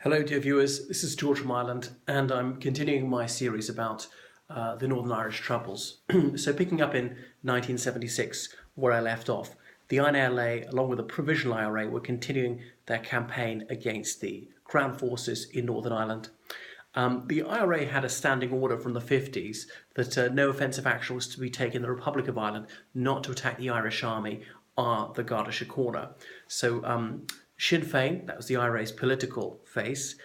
Hello dear viewers, this is George from Ireland and I'm continuing my series about the Northern Irish Troubles. So picking up in 1976 where I left off, the INLA along with the Provisional IRA were continuing their campaign against the Crown forces in Northern Ireland. The IRA had a standing order from the 50s that no offensive action was to be taken in the Republic of Ireland not to attack the Irish Army or the Garda Síochána. So Sinn Féin, that was the IRA's political face,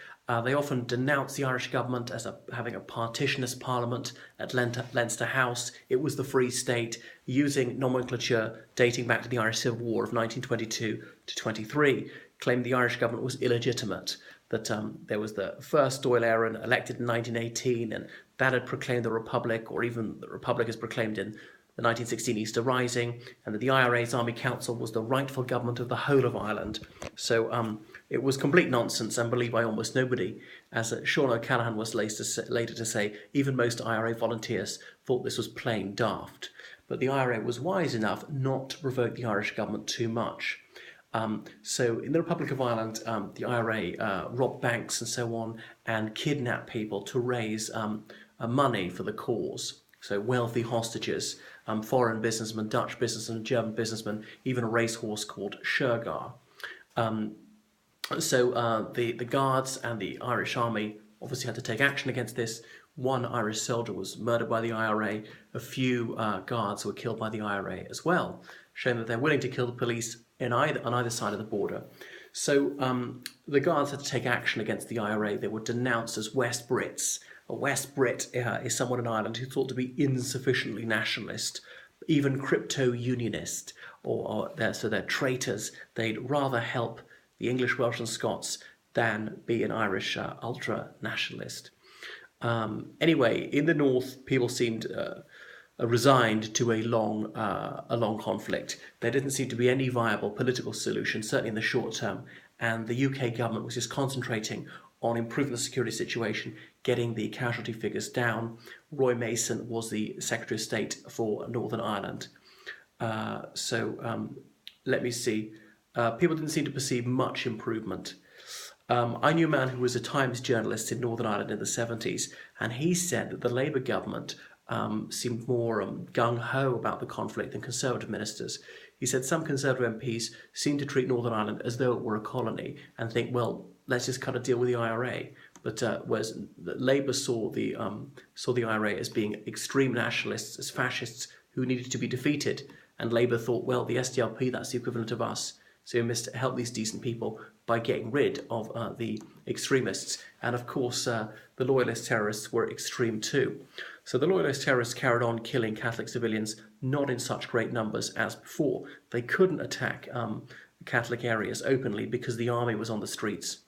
they often denounced the Irish government as having a partitionist parliament at Leinster House. It was the Free State, using nomenclature dating back to the Irish Civil War of 1922 to 23, claimed the Irish government was illegitimate, that there was the first Dáil Éireann elected in 1918 and that had proclaimed the Republic, or even the Republic as proclaimed in the 1916 Easter Rising, and that the IRA's Army Council was the rightful government of the whole of Ireland. So it was complete nonsense and believed by almost nobody, as Sean O'Callaghan was later to say, even most IRA volunteers thought this was plain daft. But the IRA was wise enough not to provoke the Irish government too much. So in the Republic of Ireland, the IRA robbed banks and so on, and kidnapped people to raise money for the cause. So wealthy hostages, foreign businessmen, Dutch businessmen, German businessmen, even a racehorse called Shergar. The Guards and the Irish Army obviously had to take action against this. One Irish soldier was murdered by the IRA. A few guards were killed by the IRA as well, showing that they're willing to kill the police on either side of the border. So the Guards had to take action against the IRA. They were denounced as West Brits. A West Brit is someone in Ireland who's thought to be insufficiently nationalist, even crypto-unionist, so they're traitors. They'd rather help the English, Welsh and Scots than be an Irish ultra-nationalist. Anyway, in the north, people seemed resigned to a long conflict. There didn't seem to be any viable political solution, certainly in the short term, and the UK government was just concentrating on improving the security situation, getting the casualty figures down. Roy Mason was the Secretary of State for Northern Ireland. Let me see. People didn't seem to perceive much improvement. I knew a man who was a Times journalist in Northern Ireland in the 70s, and he said that the Labour government seemed more gung-ho about the conflict than Conservative ministers. He said some Conservative MPs seemed to treat Northern Ireland as though it were a colony and think, well, let's just kind of deal with the IRA. But whereas Labour saw the IRA as being extreme nationalists, as fascists who needed to be defeated, and Labour thought, well, the SDLP, that's the equivalent of us. So we must help these decent people by getting rid of the extremists. And of course, the Loyalist terrorists were extreme too. So the Loyalist terrorists carried on killing Catholic civilians, not in such great numbers as before. They couldn't attack Catholic areas openly because the army was on the streets.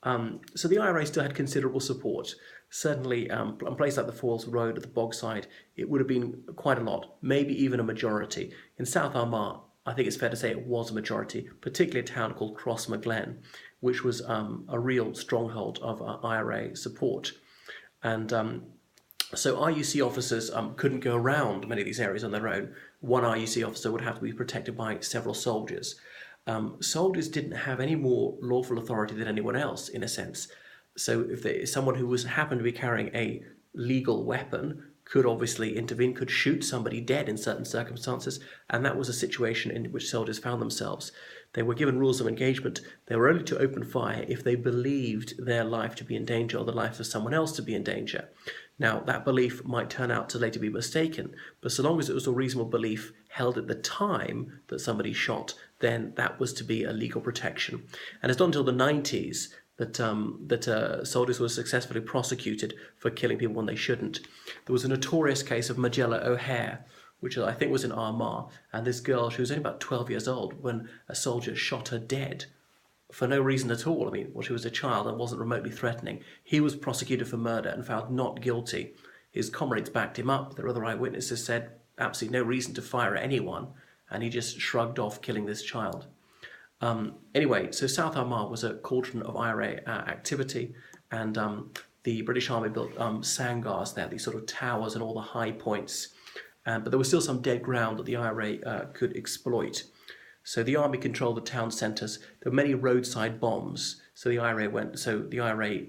So the IRA still had considerable support. Certainly, a place like the Foyles Road at the Bogside, it would have been quite a lot, maybe even a majority. In South Armagh, I think it's fair to say it was a majority, particularly a town called Crossmaglen, which was a real stronghold of IRA support. And so RUC officers couldn't go around many of these areas on their own. One RUC officer would have to be protected by several soldiers. Soldiers didn't have any more lawful authority than anyone else, in a sense. So if someone who happened to be carrying a legal weapon could obviously intervene, could shoot somebody dead in certain circumstances, and that was a situation in which soldiers found themselves. They were given rules of engagement. They were only to open fire if they believed their life to be in danger or the life of someone else to be in danger. Now, that belief might turn out to later be mistaken, but so long as it was a reasonable belief held at the time that somebody shot, then that was to be a legal protection. And it's not until the 90s that soldiers were successfully prosecuted for killing people when they shouldn't. There was a notorious case of Magella O'Hare, which I think was in Armagh, and this girl, she was only about 12 years old when a soldier shot her dead for no reason at all. I mean, well, she was a child and wasn't remotely threatening. He was prosecuted for murder and found not guilty. His comrades backed him up. Their other eyewitnesses said absolutely no reason to fire at anyone, and he just shrugged off killing this child. Anyway, so South Armagh was a cauldron of IRA activity, and the British Army built sangars there, these sort of towers and all the high points, but there was still some dead ground that the IRA could exploit. So the army controlled the town centres. There were many roadside bombs. So the IRA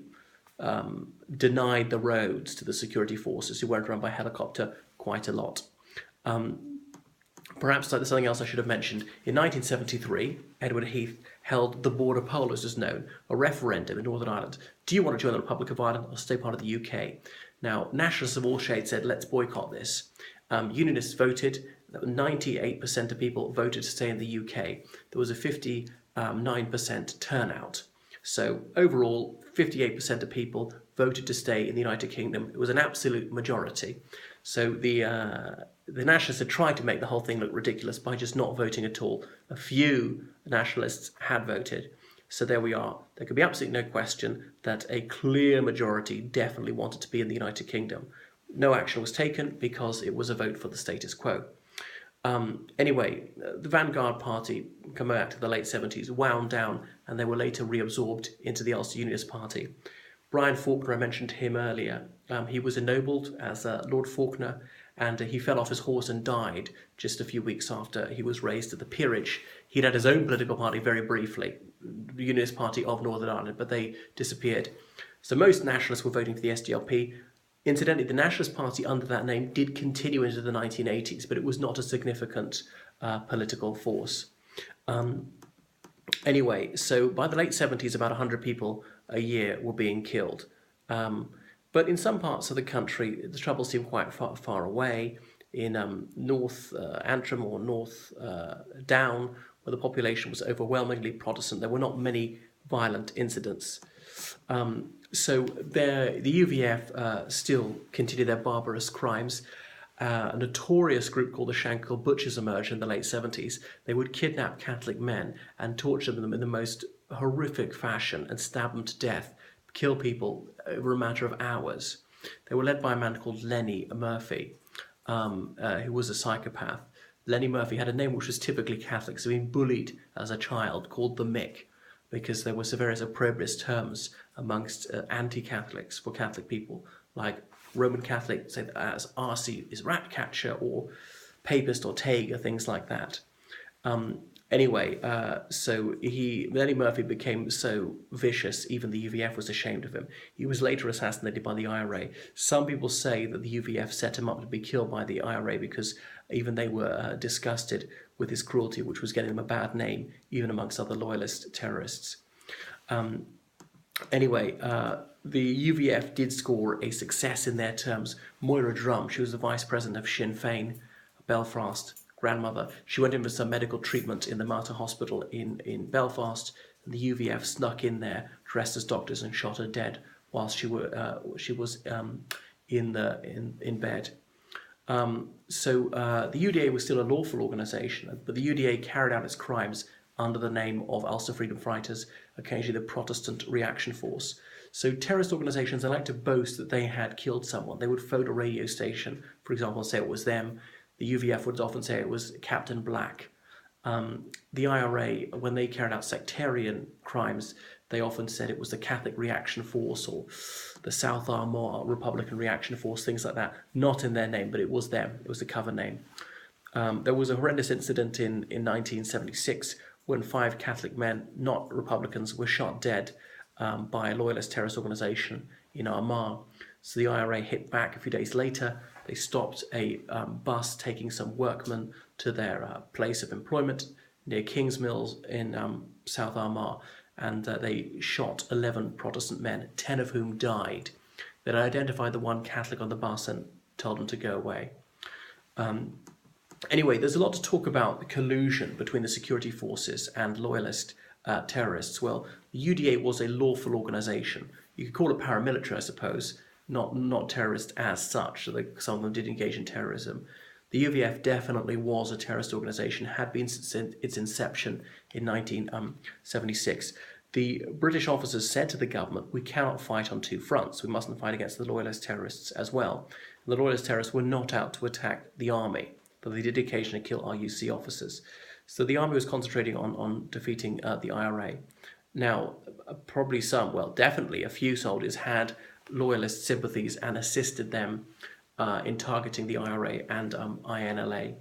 denied the roads to the security forces, who went around by helicopter quite a lot. Perhaps something else I should have mentioned. In 1973, Edward Heath held the border poll, as is known, a referendum in Northern Ireland. Do you want to join the Republic of Ireland or stay part of the UK? Now, nationalists of all shades said, let's boycott this. Unionists voted. 98% of people voted to stay in the UK. There was a 59% turnout. So overall, 58% of people voted to stay in the United Kingdom. It was an absolute majority. So the nationalists had tried to make the whole thing look ridiculous by just not voting at all. A few nationalists had voted. So there we are. There could be absolutely no question that a clear majority definitely wanted to be in the United Kingdom. No action was taken because it was a vote for the status quo. Anyway, the Vanguard Party, coming back to the late 70s, wound down, and they were later reabsorbed into the Ulster Unionist Party. Brian Faulkner, I mentioned him earlier. He was ennobled as Lord Faulkner, and he fell off his horse and died just a few weeks after he was raised to the peerage. He'd had his own political party very briefly, the Unionist Party of Northern Ireland, but they disappeared. So most nationalists were voting for the SDLP. Incidentally, the Nationalist Party under that name did continue into the 1980s, but it was not a significant political force. Anyway, so by the late 70s, about 100 people a year were being killed. But in some parts of the country, the trouble seemed quite far away. In North Antrim or North Down, where the population was overwhelmingly Protestant, there were not many violent incidents. So the UVF still continued their barbarous crimes. A notorious group called the Shankill Butchers emerged in the late 70s. They would kidnap Catholic men and torture them in the most horrific fashion and stab them to death, kill people over a matter of hours. They were led by a man called Lenny Murphy, who was a psychopath. Lenny Murphy had a name which was typically Catholic, so he'd been bullied as a child, called the Mick, because there were various opprobrious terms amongst anti-Catholics for Catholic people, like Roman Catholic say that as RC is rat catcher, or papist or Tague, or things like that. So Lenny Murphy became so vicious, even the UVF was ashamed of him. He was later assassinated by the IRA. Some people say that the UVF set him up to be killed by the IRA because even they were disgusted with his cruelty, which was getting him a bad name, even amongst other loyalist terrorists. The UVF did score a success in their terms. Moira Drum, she was the vice president of Sinn Féin, Belfast, grandmother. She went in for some medical treatment in the Mater Hospital in Belfast, and the UVF snuck in there, dressed as doctors, and shot her dead whilst she was in bed. The UDA was still a lawful organisation, but the UDA carried out its crimes under the name of Ulster Freedom Fighters, occasionally the Protestant Reaction Force. So terrorist organisations, they like to boast that they had killed someone. They would phone a radio station, for example, and say it was them. The UVF would often say it was Captain Black. The IRA, when they carried out sectarian crimes, they often said it was the Catholic Reaction Force or the South Armagh Republican Reaction Force, things like that. Not in their name, but it was them. It was the cover name. There was a horrendous incident in 1976 when 5 Catholic men, not Republicans, were shot dead by a loyalist terrorist organisation in Armagh. So the IRA hit back a few days later. They stopped a bus taking some workmen to their place of employment near King's Mills in South Armagh, and they shot 11 Protestant men, 10 of whom died. They identified the one Catholic on the bus and told him to go away. There's a lot to talk about the collusion between the security forces and loyalist terrorists. Well, the UDA was a lawful organisation. You could call it paramilitary, I suppose, not terrorist as such. Some of them did engage in terrorism. The UVF definitely was a terrorist organisation, had been since its inception in 1976. The British officers said to the government, we cannot fight on 2 fronts. We mustn't fight against the loyalist terrorists as well. And the loyalist terrorists were not out to attack the army, but they did occasionally kill RUC officers. So the army was concentrating on defeating the IRA. Now, definitely a few soldiers had loyalist sympathies and assisted them in targeting the IRA and INLA.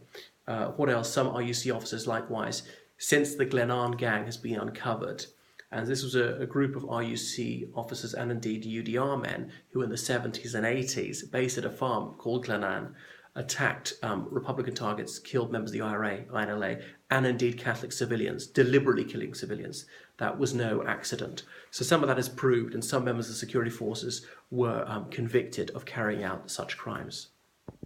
What else? Some RUC officers likewise since the Glenarm gang has been uncovered. And this was a group of RUC officers and indeed UDR men who in the 70s and 80s, based at a farm called Glenann, attacked Republican targets, killed members of the IRA, INLA, and indeed Catholic civilians, deliberately killing civilians. That was no accident. So some of that is proved, and some members of the security forces were convicted of carrying out such crimes.